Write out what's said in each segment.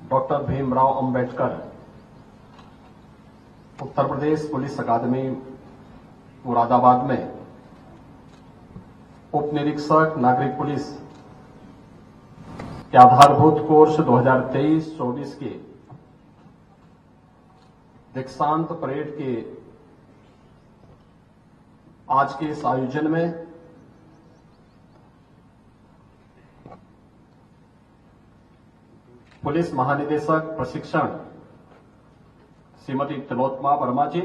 Doctor Bhimrao Ambedkar Uttar Pradesh police अकादमी मुरादाबाद में उप निरीक्षक नागरिक पुलिस के आधारभूत कोर्स 2023-24 के दीक्षांत परेड के आज के इस आयोजन में पुलिस महानिदेशक प्रशिक्षण श्रीमती तिलोत्तमा वर्मा जी,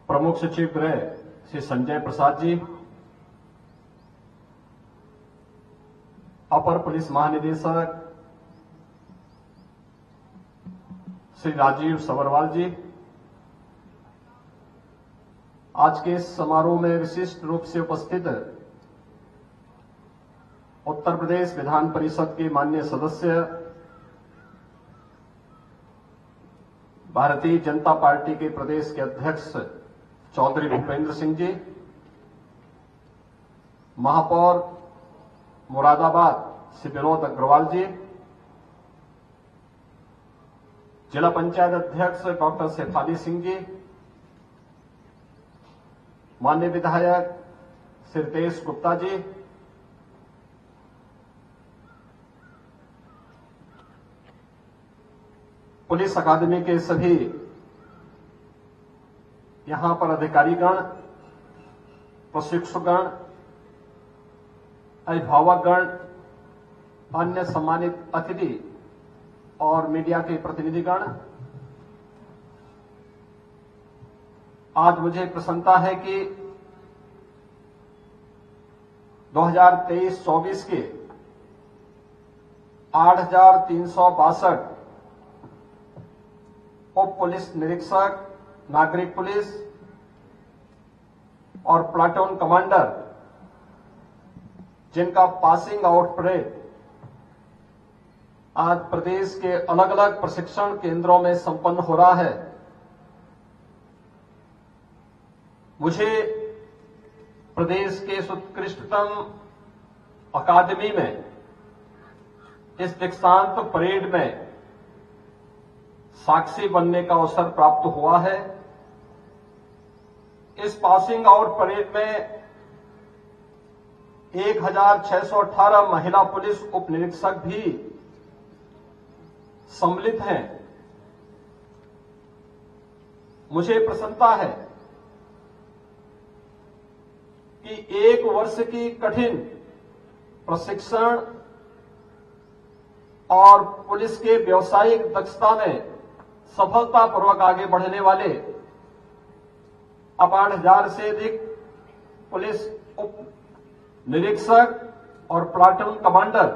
प्रमुख सचिव गृह श्री संजय प्रसाद जी, अपर पुलिस महानिदेशक श्री राजीव सबरवाल जी, आज के इस समारोह में विशिष्ट रूप से उपस्थित उत्तर प्रदेश विधान परिषद के माननीय सदस्य, भारतीय जनता पार्टी के प्रदेश के अध्यक्ष चौधरी भूपेंद्र सिंह जी, महापौर मुरादाबाद श्री विनोद अग्रवाल जी, जिला पंचायत अध्यक्ष डॉक्टर शेफाली सिंह जी, माननीय विधायक श्री रितेश गुप्ता जी, पुलिस अकादमी के सभी यहां पर अधिकारीगण, प्रशिक्षुगण, अभिभावकगण, अन्य सम्मानित अतिथि और मीडिया के प्रतिनिधिगण, आज मुझे प्रसन्नता है कि 2023-24 के 8,362 उप पुलिस निरीक्षक, नागरिक पुलिस और प्लाटून कमांडर जिनका पासिंग आउट परेड आज प्रदेश के अलग अलग प्रशिक्षण केंद्रों में संपन्न हो रहा है। मुझे प्रदेश के इस उत्कृष्टतम अकादमी में इस दीक्षांत परेड में साक्षी बनने का अवसर प्राप्त हुआ है। इस पासिंग आउट परेड में 1,618 महिला पुलिस उप निरीक्षक भी सम्मिलित हैं। मुझे प्रसन्नता है कि एक वर्ष की कठिन प्रशिक्षण और पुलिस के व्यावसायिक दक्षता में सफलतापूर्वक आगे बढ़ने वाले अब 8,000 से अधिक पुलिस उप निरीक्षक और platoon commander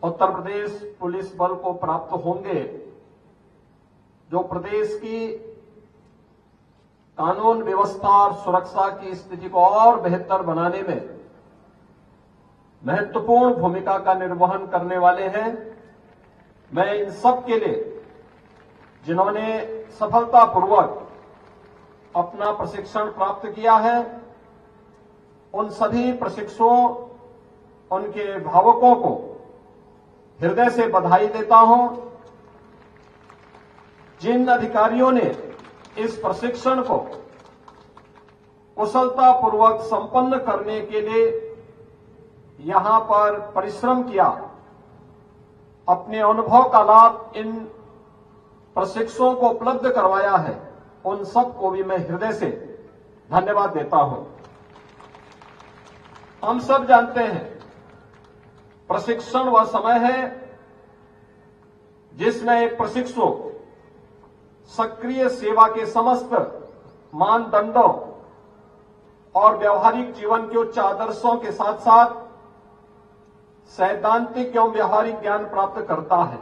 Uttar Pradesh police बल को प्राप्त होंगे, जो प्रदेश की कानून व्यवस्था और सुरक्षा की स्थिति को और बेहतर बनाने में महत्वपूर्ण भूमिका का निर्वहन करने वाले हैं। मैं इन सब के लिए, जिन्होंने सफलतापूर्वक अपना प्रशिक्षण प्राप्त किया है, उन सभी प्रशिक्षुओं, उनके अभिभावकों को हृदय से बधाई देता हूं। जिन अधिकारियों ने इस प्रशिक्षण को कुशलतापूर्वक संपन्न करने के लिए यहां पर परिश्रम किया, अपने अनुभव का लाभ इन प्रशिक्षुओं को उपलब्ध करवाया है, उन सबको भी मैं हृदय से धन्यवाद देता हूं। हम सब जानते हैं, प्रशिक्षण वह समय है जिसमें एक प्रशिक्षु सक्रिय सेवा के समस्त मानदंडों और व्यवहारिक जीवन के उच्च आदर्शों के साथ साथ सैद्धांतिक एवं व्यवहारिक ज्ञान प्राप्त करता है।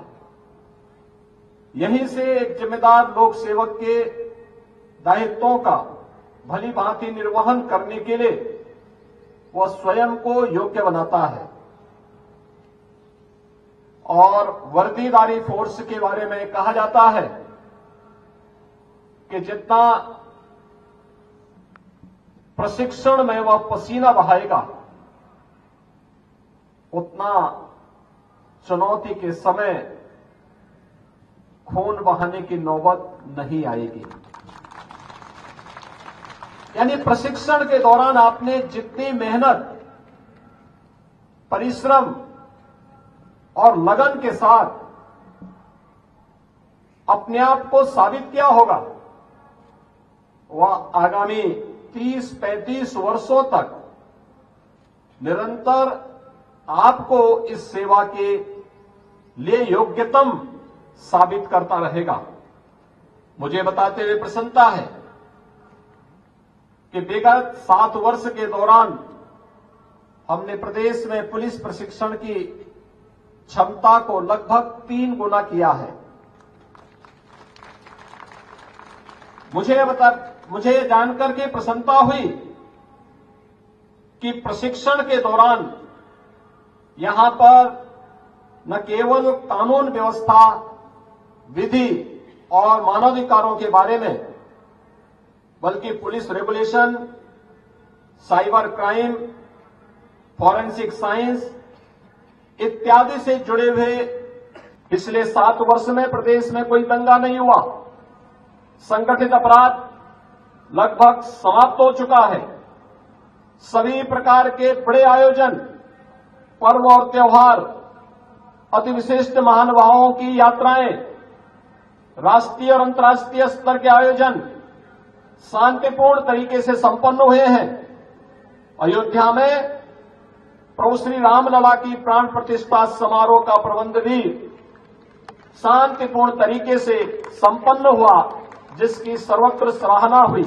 यहीं से एक जिम्मेदार लोक सेवक के दायित्वों का भली भांति निर्वहन करने के लिए वह स्वयं को योग्य बनाता है। और वर्दीधारी फोर्स के बारे में कहा जाता है कि जितना प्रशिक्षण में वह पसीना बहाएगा, उतना चुनौती के समय खून बहाने की नौबत नहीं आएगी। यानी प्रशिक्षण के दौरान आपने जितनी मेहनत, परिश्रम और लगन के साथ अपने आप को साबित किया होगा, वह आगामी 30-35 वर्षों तक निरंतर आपको इस सेवा के लिए योग्यतम साबित करता रहेगा। मुझे बताते हुए प्रसन्नता है कि विगत 7 वर्ष के दौरान हमने प्रदेश में पुलिस प्रशिक्षण की क्षमता को लगभग 3 गुना किया है। मुझे जानकर के प्रसन्नता हुई कि प्रशिक्षण के दौरान यहां पर न केवल कानून व्यवस्था, विधि और मानवाधिकारों के बारे में, बल्कि police regulation, cyber crime, forensic science इत्यादि से जुड़े हुए पिछले 7 वर्ष में प्रदेश में कोई दंगा नहीं हुआ। संगठित अपराध लगभग समाप्त हो चुका है। सभी प्रकार के बड़े आयोजन, पर्व और त्योहार, अति विशिष्ट महानुभावों की यात्राएं, राष्ट्रीय और अंतर्राष्ट्रीय स्तर के आयोजन शांतिपूर्ण तरीके से संपन्न हुए हैं। अयोध्या में प्रभु श्री रामलला की प्राण प्रतिष्ठा समारोह का प्रबंध भी शांतिपूर्ण तरीके से संपन्न हुआ, जिसकी सर्वत्र सराहना हुई।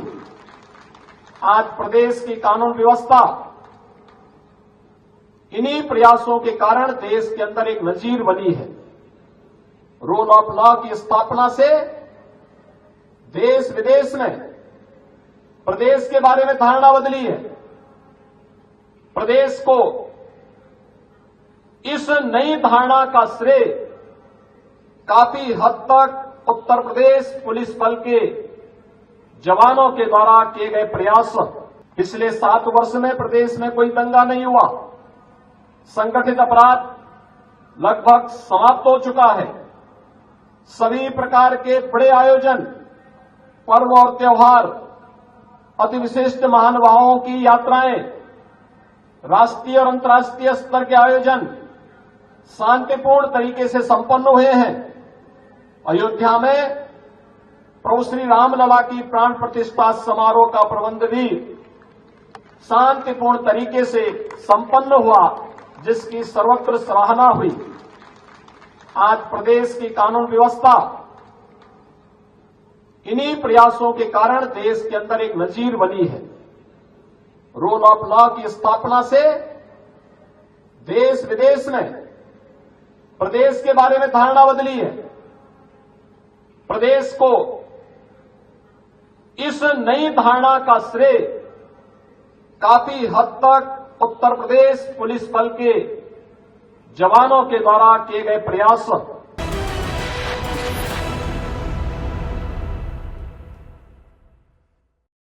आज प्रदेश की कानून व्यवस्था इन्हीं प्रयासों के कारण देश के अंदर एक नजीर बनी है। रूल ऑफ लॉ की स्थापना से देश विदेश में प्रदेश के बारे में धारणा बदली है। प्रदेश को इस नई धारणा का श्रेय काफी हद तक उत्तर प्रदेश पुलिस बल के जवानों के द्वारा किए गए प्रयास। पिछले 7 वर्ष में प्रदेश में कोई दंगा नहीं हुआ। संगठित अपराध लगभग समाप्त हो चुका है। सभी प्रकार के बड़े आयोजन, पर्व और त्योहार, अति विशिष्ट महानुभावों की यात्राएं, राष्ट्रीय और अंतर्राष्ट्रीय स्तर के आयोजन शांतिपूर्ण तरीके से संपन्न हुए हैं। अयोध्या में प्रभु श्री रामलला की प्राण प्रतिष्ठा समारोह का प्रबंध भी शांतिपूर्ण तरीके से संपन्न हुआ, जिसकी सर्वत्र सराहना हुई। आज प्रदेश की कानून व्यवस्था इन्हीं प्रयासों के कारण देश के अंदर एक नजीर बनी है। रूल ऑफ लॉ की स्थापना से देश विदेश में प्रदेश के बारे में धारणा बदली है। प्रदेश को इस नई धारणा का श्रेय काफी हद तक उत्तर प्रदेश पुलिस बल के जवानों के द्वारा किए गए प्रयास